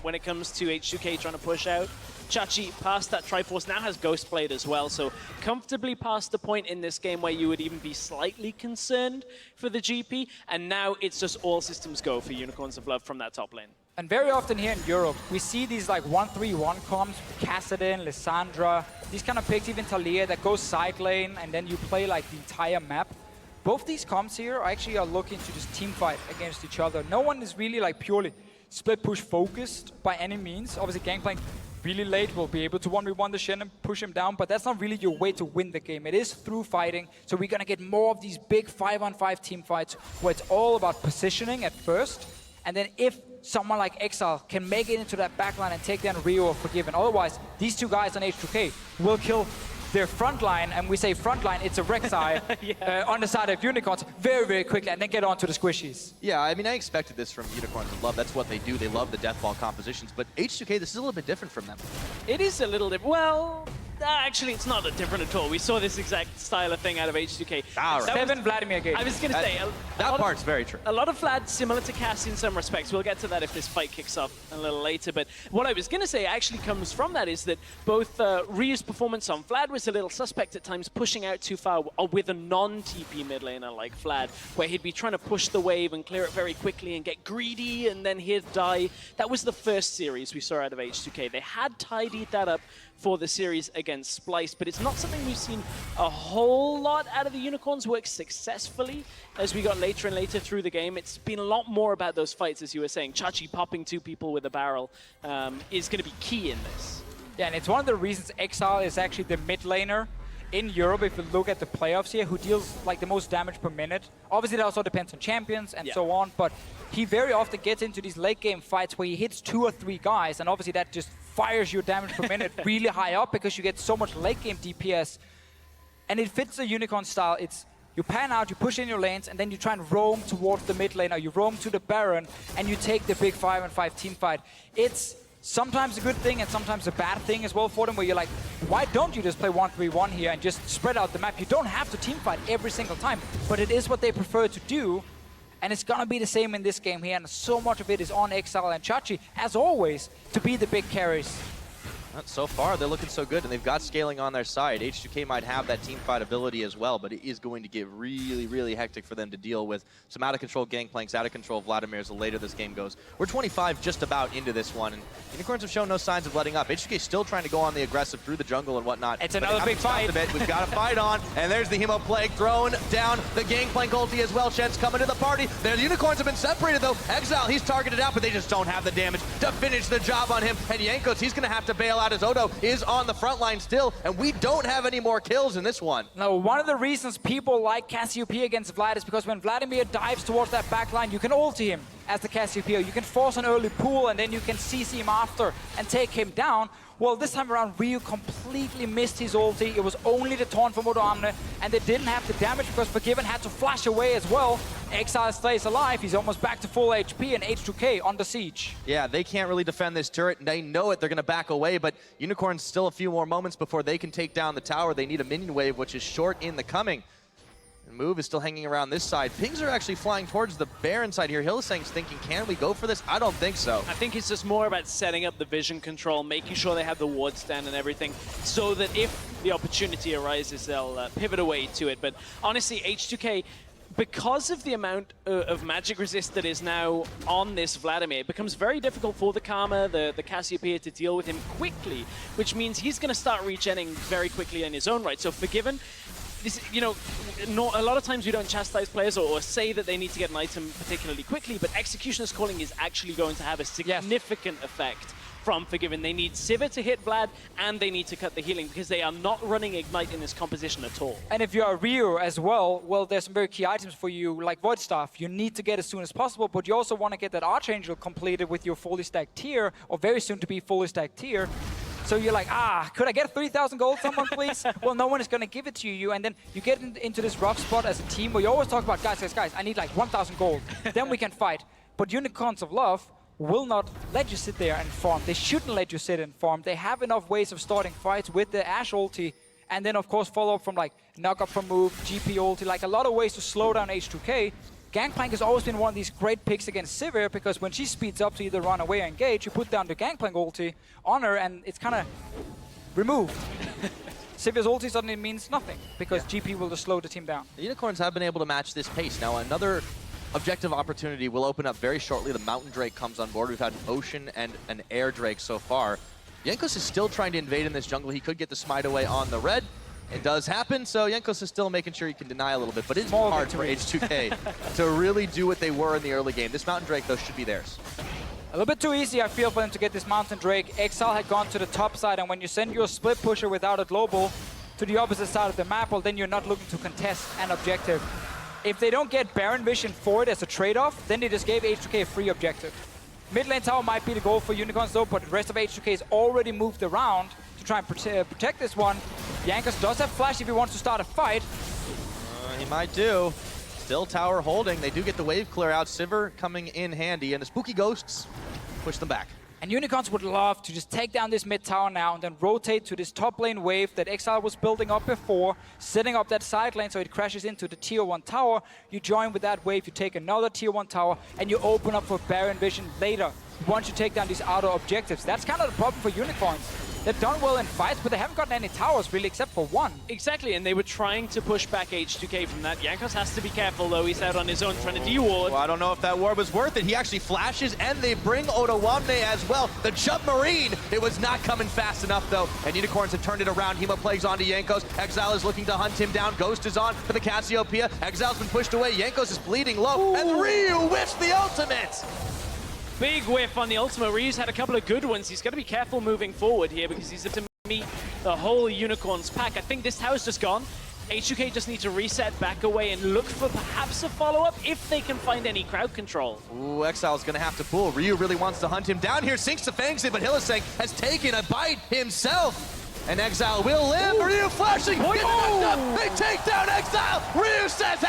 when it comes to H2K trying to push out. Chachi, past that Triforce, now has Ghostblade as well, so comfortably past the point in this game where you would even be slightly concerned for the GP, and now it's just all systems go for Unicorns of Love from that top lane. And very often here in Europe, we see these like 1-3-1 comps, Kassadin, Lissandra, these kind of picks, even Talia, that goes side lane, and then you play like the entire map. Both these comps here actually are looking to just team fight against each other. No one is really like purely split push focused by any means. Obviously, Gangplank really late will be able to 1v1 the Shen and push him down, but that's not really your way to win the game. It is through fighting, so we're gonna get more of these big 5-on-5 team fights where it's all about positioning at first, and then if someone like Exile can make it into that backline and take down Ryu or Forgiven. Otherwise, these two guys on H2K will kill their front line, and we say front line, it's a Rek'Sai on the side of Unicorns very, very quickly, and then get on to the squishies. Yeah, I mean, I expected this from Unicorns and Love. That's what they do. They love the death ball compositions. But H2K, this is a little bit different from them. It is a little different. Well, actually, it's not that different at all. We saw this exact style of thing out of H2K. All right. 7 Vladimir games. I was going to say, that part's very true. a lot of Vlad similar to Cass in some respects. We'll get to that if this fight kicks off a little later. But what I was going to say actually comes from that is that both Ryu's performance on Vlad was a little suspect at times, pushing out too far with a non-TP mid laner like Vlad, where he'd be trying to push the wave and clear it very quickly and get greedy, and then he'd die. That was the first series we saw out of H2K. They had tidied that up for the series against Splice, but it's not something we've seen a whole lot out of the Unicorns work successfully as we got later and later through the game. It's been a lot more about those fights, as you were saying. Chachi popping 2 people with a barrel is going to be key in this. Yeah, and it's one of the reasons Exile is actually the mid laner in Europe, if you look at the playoffs here, who deals like the most damage per minute. Obviously, that also depends on champions and so on, but he very often gets into these late game fights where he hits 2 or 3 guys, and obviously that just fires your damage per minute really high up because you get so much late game DPS. And it fits the Unicorn style. It's you pan out, you push in your lanes, and then you try and roam towards the mid lane, or you roam to the Baron, and you take the big 5-on-5 team fight. It's sometimes a good thing and sometimes a bad thing as well for them, where you're like, why don't you just play 1-3-1 here and just spread out the map? You don't have to team fight every single time, but it is what they prefer to do, and it's gonna be the same in this game here, and so much of it is on Exile and Chachi, as always, to be the big carries. So far, they're looking so good, and they've got scaling on their side. H2K might have that team fight ability as well, but it is going to get really, really hectic for them to deal with some out-of-control Gangplanks, out-of-control Vladimirs the later this game goes. We're 25 just about into this one, and Unicorns have shown no signs of letting up. H2K is still trying to go on the aggressive through the jungle and whatnot. It's another big fight. We've got a fight on, and there's the Hemo Plague throwing down the Gangplank ulti as well. Shen's coming to the party. The Unicorns have been separated, though. Exile, he's targeted out, but they just don't have the damage to finish the job on him. And Jankos, he's going to have to bail out as Odo is on the front line still, and we don't have any more kills in this one. Now, one of the reasons people like Cassiopeia against Vlad is because when Vladimir dives towards that back line, you can ulti him as the Cassiopeia. You can force an early pull, and then you can CC him after and take him down. Well, this time around, Ryu completely missed his ulti. It was only the taunt from Odo Amne, and they didn't have the damage because Forgiven had to flash away as well. Exile stays alive. He's almost back to full HP, and H2K on the siege. Yeah, they can't really defend this turret. They know it. They're going to back away, but Unicorns still a few more moments before they can take down the tower. They need a minion wave, which is short in the coming. The move is still hanging around this side. Pings are actually flying towards the Baron side here. Hylissang's thinking, can we go for this? I don't think so. I think it's just more about setting up the vision control, making sure they have the ward stand and everything, so that if the opportunity arises, they'll pivot away to it. But honestly, H2K, because of the amount of magic resist that is now on this Vladimir, it becomes very difficult for the Karma, the Cassiopeia, to deal with him quickly, which means he's going to start regenning very quickly in his own right. So Forgiven, this, you know, a lot of times we don't chastise players or say that they need to get an item particularly quickly, but Executioner's Calling is actually going to have a significant effect from Forgiven. They need Sivir to hit Vlad, and they need to cut the healing, because they are not running Ignite in this composition at all. And if you're a Ryu as well, well, there's some very key items for you, like Void Staff. You need to get as soon as possible, but you also want to get that Archangel completed with your fully stacked tier, or very soon to be fully stacked tier. So you're like, could I get 3,000 gold, someone please? Well, no one is going to give it to you. And then you get into this rough spot as a team where you always talk about, guys, I need like 1,000 gold. Then we can fight. But Unicorns of Love will not let you sit there and farm. They shouldn't let you sit and farm. They have enough ways of starting fights with the Ashe ulti. And then, of course, follow up from like knock up from move, GP ulti, like a lot of ways to slow down H2K. Gangplank has always been one of these great picks against Sivir, because when she speeds up to either run away or engage, you put down the Gangplank ulti on her, and it's kind of removed. Sivir's ulti suddenly means nothing, because GP will just slow the team down. The Unicorns have been able to match this pace. Now, another objective opportunity will open up very shortly. The Mountain Drake comes on board. We've had an Ocean and an Air Drake so far. Jankos is still trying to invade in this jungle. He could get the smite away on the red. It does happen, so Jankos is still making sure he can deny a little bit, but it's hard for H2K to really do what they were in the early game. This Mountain Drake, though, should be theirs. A little bit too easy, I feel, for them to get this Mountain Drake. Exile had gone to the top side, and when you send your split pusher without a global to the opposite side of the map, well, then you're not looking to contest an objective. If they don't get Baron Vision for it as a trade-off, then they just gave H2K a free objective. Mid lane tower might be the goal for Unicorns, though, but the rest of H2K has already moved around to try and protect this one. Jankos does have flash if he wants to start a fight. He might do. Still tower holding. They do get the wave clear out. Sivir coming in handy, and the spooky ghosts push them back. And Unicorns would love to just take down this mid tower now and then rotate to this top lane wave that Exile was building up before, setting up that side lane so it crashes into the tier 1 tower. You join with that wave, you take another tier 1 tower, and you open up for Baron Vision later once you take down these outer objectives. That's kind of the problem for Unicorns. They've done well in fights, but they haven't gotten any towers really except for one. Exactly, and they were trying to push back H2K from that. Jankos has to be careful though, he's out on his own trying to de-ward. Well, I don't know if that ward was worth it. He actually flashes, and they bring Otawamne as well. The jump marine, it was not coming fast enough though, and Unicorns have turned it around. Hemoplague's onto Jankos. Exile is looking to hunt him down. Ghost is on for the Cassiopeia. Exile's been pushed away. Jankos is bleeding low, and Ryu whiffs the ultimate! Big whiff on the ultimate. Ryu's had a couple of good ones. He's got to be careful moving forward here because he's to meet the whole Unicorns pack. I think this tower's just gone. H2K just need to reset back away and look for perhaps a follow-up if they can find any crowd control. Ooh, Exile's gonna have to pull. Ryu really wants to hunt him down here. Sinks the fangs in, but Hylissang has taken a bite himself. And Exile will live. Ooh. Ryu flashing. Getting knocked up. They take down Exile. Ryu says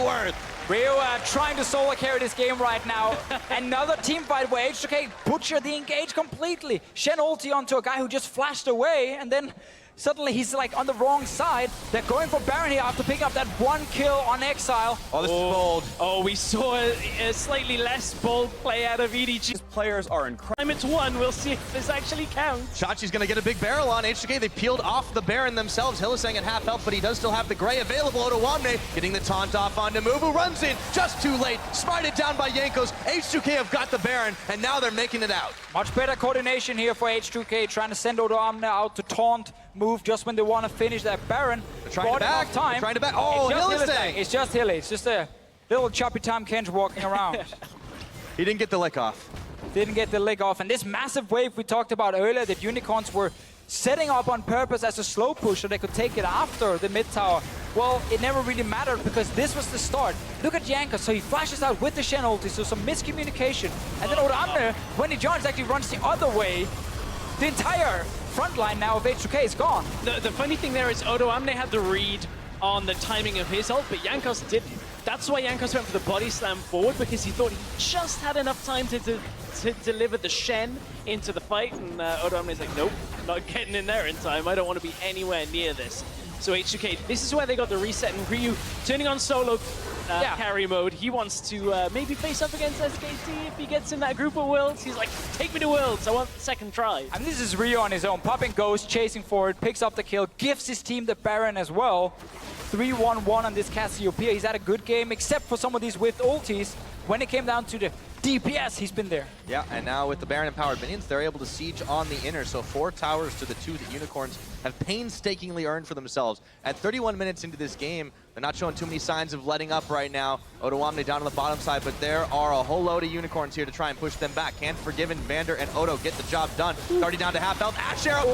#worth. Ryu trying to solo carry this game right now. Another team fight where H2K butchered the engage completely. Shen ulti onto a guy who just flashed away, and then suddenly he's like on the wrong side. They're going for Baron here after picking up that one kill on Exile. Oh, this is bold. Oh, we saw a slightly less bold play out of EDG. These players are incredible. It's one. We'll see if this actually counts. Chachi's gonna get a big barrel on H2K. They peeled off the Baron themselves. Hylissang at half health, but he does still have the Gray available. Otawamne getting the taunt off onto Muvu. Runs in just too late. Smited down by Jankos. H2K have got the Baron, and now they're making it out. Much better coordination here for H2K, trying to send Otawamne out to taunt move just when they want to finish that Baron. They're trying to back. Time. They're trying to back. Oh, Hylissang! It's just Hilly. It's just a little choppy time Kench walking around. He didn't get the lick off. Didn't get the leg off. And this massive wave we talked about earlier that Unicorns were setting up on purpose as a slow push so they could take it after the mid tower. Well, it never really mattered because this was the start. Look at Jankos, so he flashes out with the Shen ulti, so some miscommunication. And then Otawamne, when he joins, actually runs the other way. The entire front line now of H2K is gone. The funny thing there is Otawamne had the read on the timing of his ult, but Jankos didn't. That's why Jankos went for the body slam forward, because he thought he just had enough time to deliver the Shen into the fight, and Otawamne's like, nope, not getting in there in time. I don't want to be anywhere near this. So H2K, this is where they got the reset, and Ryu turning on solo carry mode. He wants to maybe face up against SKT if he gets in that group of Worlds. He's like, take me to Worlds, I want the second try. And this is Ryu on his own, popping Ghost, chasing forward, picks up the kill, gives his team the Baron as well. 3-1-1 on this Cassiopeia. He's had a good game, except for some of these with ultis. When it came down to the DPS, he's been there. Yeah, and now with the Baron-empowered minions, they're able to siege on the inner, so 4 towers to the 2 that Unicorns have painstakingly earned for themselves. At 31 minutes into this game, they're not showing too many signs of letting up right now. Otawamne down on the bottom side, but there are a whole load of Unicorns here to try and push them back. Can't Forgiven, Vander, and Odo get the job done. Already down to half health. Ash Arrow,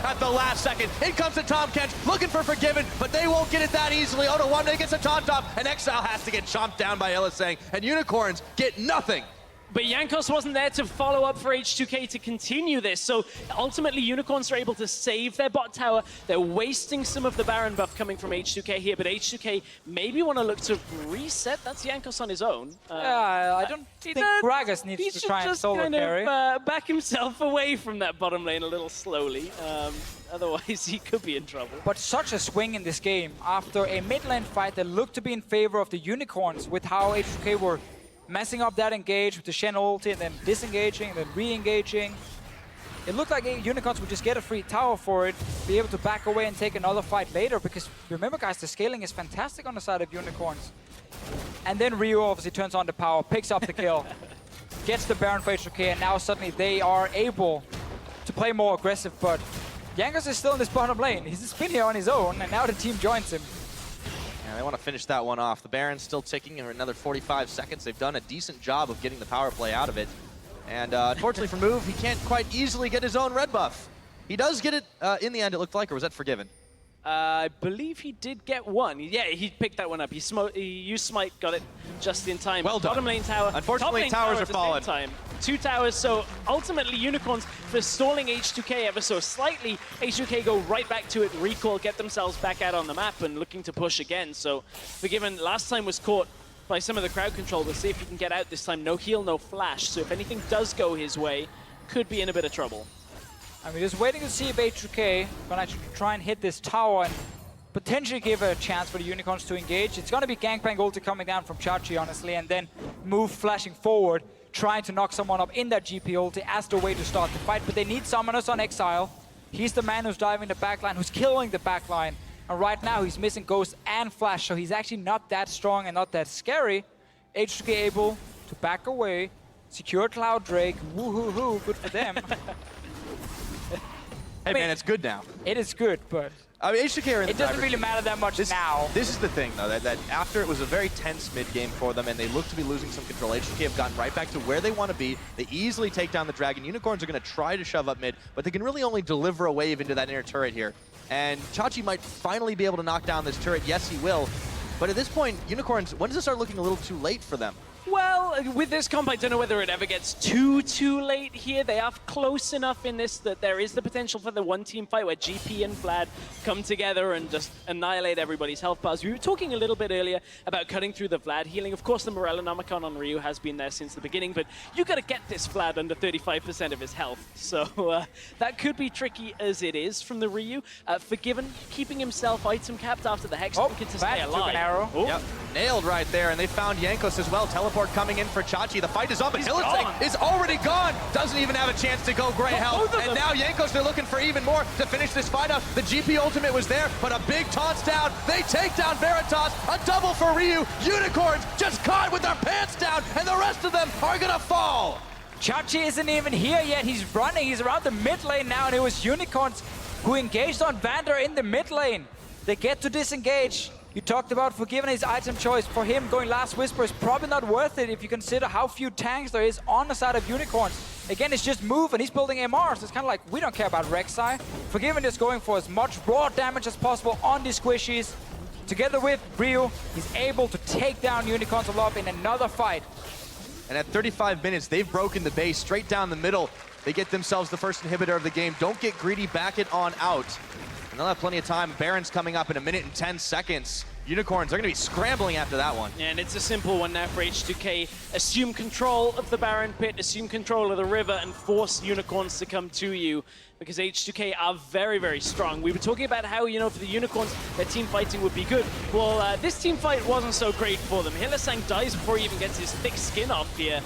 at the last second. In comes the Tom Kench, looking for Forgiven, but they won't get it that easily. Otawamne gets a taunt off, and Exile has to get chomped down by Hylissang, and Unicorns get nothing. But Jankos wasn't there to follow up for H2K to continue this, so ultimately Unicorns are able to save their bot tower. They're wasting some of the Baron buff coming from H2K here, but H2K maybe want to look to reset. That's Jankos on his own. I don't think Gragas needs to try and solo carry. Back himself away from that bottom lane a little slowly. Otherwise, he could be in trouble. But such a swing in this game after a mid lane fight that looked to be in favor of the Unicorns with how H2K were messing up that engage with the Shen ulti and then disengaging and then re-engaging. It looked like Unicorns would just get a free tower for it, be able to back away and take another fight later, because remember guys, the scaling is fantastic on the side of Unicorns. And then Ryu obviously turns on the power, picks up the kill, gets the Baron for H2K, and now suddenly they are able to play more aggressive, but Jankos is still in this bottom lane. He's just been here on his own, and now the team joins him. Yeah, they want to finish that one off. The Baron's still ticking for another 45 seconds. They've done a decent job of getting the power play out of it. And unfortunately for Move, he can't quite easily get his own red buff. He does get it in the end, it looked like, or was that Forgiven? I believe he did get one. Yeah, he picked that one up. He used Smite, got it just in time. Well done. Bottom lane tower. Unfortunately, top lane towers tower are at the fallen. same time. 2 towers, so ultimately Unicorns for stalling H2K ever so slightly. H2K go right back to it, recall, get themselves back out on the map and looking to push again. So Forgiven last time was caught by some of the crowd control. We'll see if he can get out this time. No heal, no flash. So if anything does go his way, could be in a bit of trouble. I mean, just waiting to see if H2K gonna actually try and hit this tower and potentially give a chance for the Unicorns to engage. It's gonna be Gangplank ulti coming down from Chachi, honestly, and then move flashing forward, trying to knock someone up in that GP ulti as the way to start the fight. But they need Summoners on Exile. He's the man who's driving the backline, who's killing the backline. And right now he's missing Ghost and Flash, so he's actually not that strong and not that scary. H2K able to back away, secure Cloud Drake. Woo-hoo-hoo, good for them. Hey, man, it's good now. It is good, but I mean, H2K are in the it doesn't driver's really seat. matter that much now. This is the thing, though, that after it was a very tense mid-game for them and they look to be losing some control, H2K have gotten right back to where they want to be. They easily take down the Dragon. Unicorns are going to try to shove up mid, but they can really only deliver a wave into that inner turret here. And Chachi might finally be able to knock down this turret. Yes, he will. But at this point, Unicorns, when does it start looking a little too late for them? Well, with this comp, I don't know whether it ever gets too late here. They are close enough in this that there is the potential for the one-team fight where GP and Vlad come together and just annihilate everybody's health bars. We were talking a little bit earlier about cutting through the Vlad healing. Of course, the Morellonomicon on Ryu has been there since the beginning, but you got to get this Vlad under 35% of his health. So that could be tricky as it is from the Ryu. Forgiven, keeping himself item capped after the Hex to stay alive. Took an arrow. Oh. Yep, nailed right there, and they found Jankos as well. Teleport coming in for Chachi. The fight is up, and He's Hilitsek gone. is already gone. Doesn't even have a chance to go gray health. And now Jankos, they're looking for even more to finish this fight out. The GP ultimate was there, but a big taunts down. They take down Veritas. A double for Ryu. Unicorns just caught with their pants down, and the rest of them are gonna fall. Chachi isn't even here yet. He's running. He's around the mid lane now, and it was Unicorns who engaged on Vander in the mid lane. They get to disengage. You talked about Forgiven, his item choice. For him, going Last Whisper is probably not worth it if you consider how few tanks there is on the side of Unicorns. Again, it's just move, and he's building MRs. So it's kind of like, we don't care about Rek'Sai. Forgiven is going for as much raw damage as possible on these squishies. Together with Ryu, he's able to take down Unicorns a lot in another fight. And at 35 minutes, they've broken the base straight down the middle. They get themselves the first inhibitor of the game. Don't get greedy, back it on out. And they'll have plenty of time. Baron's coming up in 1 minute and 10 seconds. Unicorns, they're going to be scrambling after that one. And it's a simple one now for H2K. Assume control of the Baron Pit, assume control of the river, and force Unicorns to come to you. Because H2K are very, very strong. We were talking about how, you know, for the Unicorns, their team fighting would be good. Well, this team fight wasn't so great for them. Hylissang dies before he even gets his thick skin off here.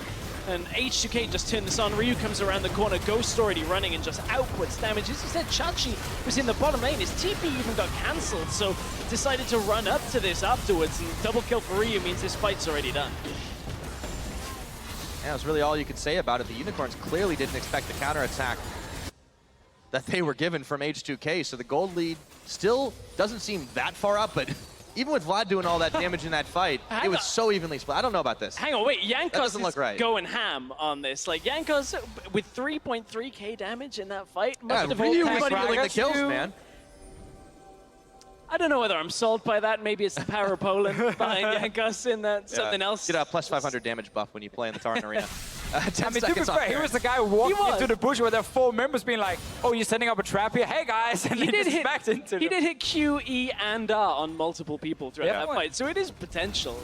And H2K just turned this on. Ryu comes around the corner, Ghost already running and just outputs damage. As you said, Chachi was in the bottom lane. His TP even got cancelled, so decided to run up to this afterwards. And double kill for Ryu means this fight's already done. Yeah, that's really all you could say about it. The Unicorns clearly didn't expect the counterattack that they were given from H2K, so the gold lead still doesn't seem that far up, but even with Vlad doing all that damage in that fight, it was so evenly split. I don't know about this. Hang on, wait, Jankos doesn't is look right. going ham on this. Like, Jankos with 3.3k damage in that fight must Yeah, have Ryu all was tanks stealing the kills, to- man. I don't know whether I'm sold by that. Maybe it's the power of Poland behind Jankos in that. Something else. Get a plus 500 damage buff when you play in the Tartan Arena. 10 I mean, to be seconds off fair, he Baron. was the guy who walked into the bush where there are 4 members being like, oh, you're setting up a trap here? Hey, guys. And He did hit. smacked into He them. did hit Q, E, and R on multiple people throughout Yeah. that fight. So it is potential.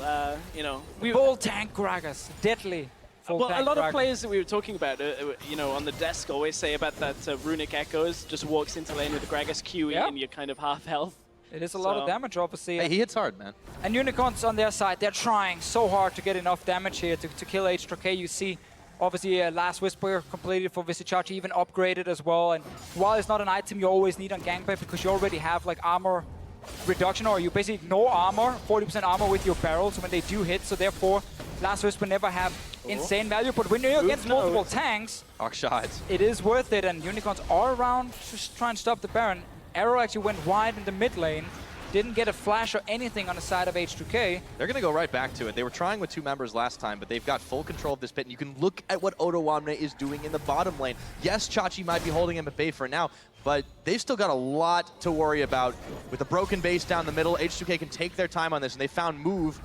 You know, Full tank Gragas. Deadly. Full well, a tank lot of Gragas. players that we were talking about, you know, on the desk always say about that Runic Echoes just walks into lane with the Gragas QE Yeah. and you're kind of half health. It is a lot of So- damage, obviously. Hey, he hits hard, man. And Unicorns on their side, they're trying so hard to get enough damage here to kill H2K. You see, obviously, Last Whisper completed for Visichachi, even upgraded as well. And while it's not an item you always need on Gangbang because you already have like armor reduction, or you basically ignore armor, 40% armor with your barrels when they do hit. So therefore, Last Whisper never have insane value. But when you're against multiple tanks, Arc shots. it is worth it. And Unicorns are around to try and stop the Baron. Arrow actually went wide in the mid lane. Didn't get a flash or anything on the side of H2K. They're going to go right back to it. They were trying with 2 members last time, but they've got full control of this pit. And you can look at what Otoamne is doing in the bottom lane. Yes, Chachi might be holding him at bay for now, but they've still got a lot to worry about. With a broken base down the middle, H2K can take their time on this, and they found move.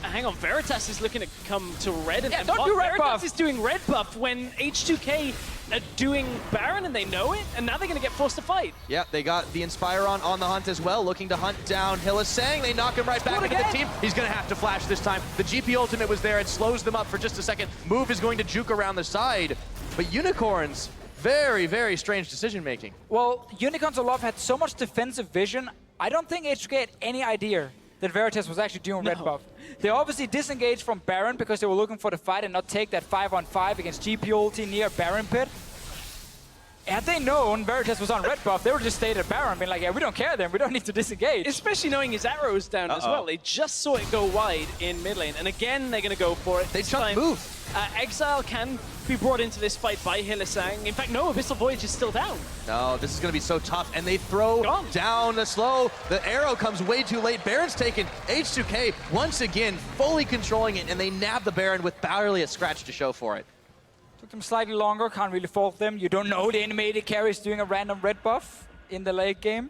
Hang on, Veritas is looking to come to red, and don't do red Veritas buff. is doing red buff when H2K are doing Baron, and they know it, and now they're going to get forced to fight. Yeah, they got the Inspire on the hunt as well, looking to hunt down Hillisang. They knock him right back into the team. He's going to have to flash this time. The GP ultimate was there. It slows them up for just a second. Move is going to juke around the side, but Unicorns, very, very strange decision-making. Well, Unicorns Olof had so much defensive vision, I don't think H2K had any idea that Veritas was actually doing red buff. They obviously disengaged from Baron because they were looking for the fight and not take that 5-on-5 against GP ulti near Baron pit. Had they known Veritas was on red buff, they would just stayed at Baron, being like, yeah, we don't care then, we don't need to disengage. Especially knowing his arrow's down as well. They just saw it go wide in mid lane, and again, they're going to go for it. They chunked move. Exile can be brought into this fight by Hillisang. In fact, no, Abyssal Voyage is still down. No, this is going to be so tough, and they throw down the slow. The arrow comes way too late. Baron's taken. H2K, once again, fully controlling it, and they nab the Baron with barely a scratch to show for it. Took them slightly longer, can't really fault them. You don't know the animated carry is doing a random red buff in the late game.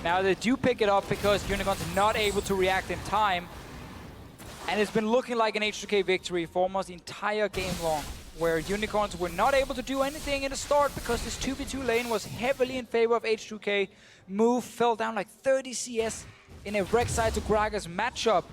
Now they do pick it up because Unicorn's not able to react in time. And it's been looking like an H2K victory for almost the entire game long, where Unicorns were not able to do anything in the start because this 2v2 lane was heavily in favor of H2K. Move fell down like 30 CS in a Rek'Sai to Gragas matchup.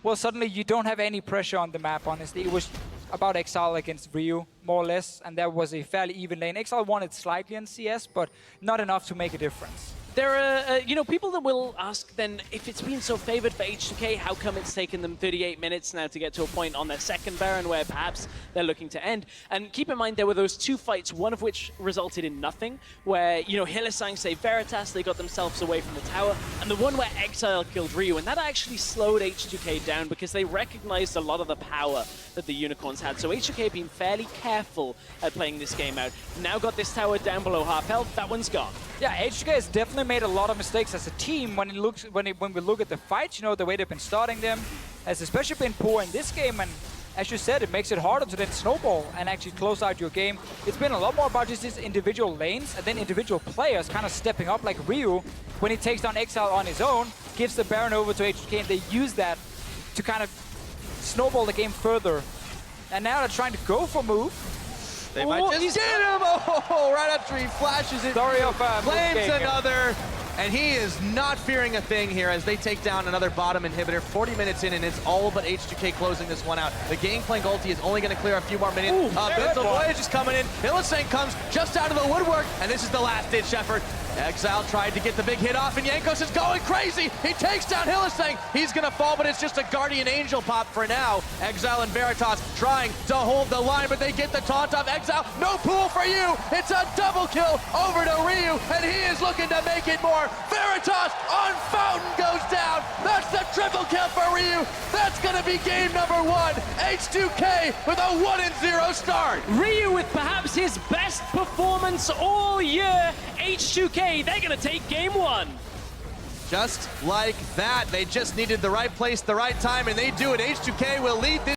Well, suddenly you don't have any pressure on the map, honestly. It was about Exile against Ryu, more or less, and that was a fairly even lane. Exile won it slightly in CS, but not enough to make a difference. There are, people that will ask then, if it's been so favored for H2K, how come it's taken them 38 minutes now to get to a point on their second Baron where perhaps they're looking to end? And keep in mind, there were those two fights, one of which resulted in nothing, where, Hillisang saved Veritas, they got themselves away from the tower, and the one where Exile killed Ryu, and that actually slowed H2K down because they recognized a lot of the power that the Unicorns had. So H2K have been fairly careful at playing this game out. Now got this tower down below half health, that one's gone. Yeah, H2K has definitely made a lot of mistakes as a team when we look at the fights. The way they've been starting them has especially been poor in this game, and as you said, it makes it harder to then snowball and actually close out your game. It's been a lot more about just these individual lanes and then individual players kind of stepping up, like Ryu, when he takes down Exile on his own, gives the Baron over to H2K, and they use that to kind of snowball the game further. And now they're trying to go for move. They might just get him! Oh, right after he flashes it. Sorry of claims another. And he is not fearing a thing here as they take down another bottom inhibitor. 40 minutes in, and it's all but H2K closing this one out. The Gangplank ulti is only going to clear a few more minutes. Abyssal Voyage is coming in. Hillisang comes just out of the woodwork, and this is the last-ditch effort. Exile tried to get the big hit off, and Jankos is going crazy. He takes down Hillisang. He's going to fall, but it's just a Guardian Angel pop for now. Exile and Veritas trying to hold the line, but they get the taunt off Exile. No pool for you. It's a double kill over to Ryu, and he is looking to make it more. Veritas on Fountain goes down. That's the triple kill for Ryu. That's going to be game number one. H2K with a 1-0 start. Ryu with perhaps his best performance all year. H2K, they're going to take game one. Just like that. They just needed the right place, the right time, and they do it. H2K will lead this.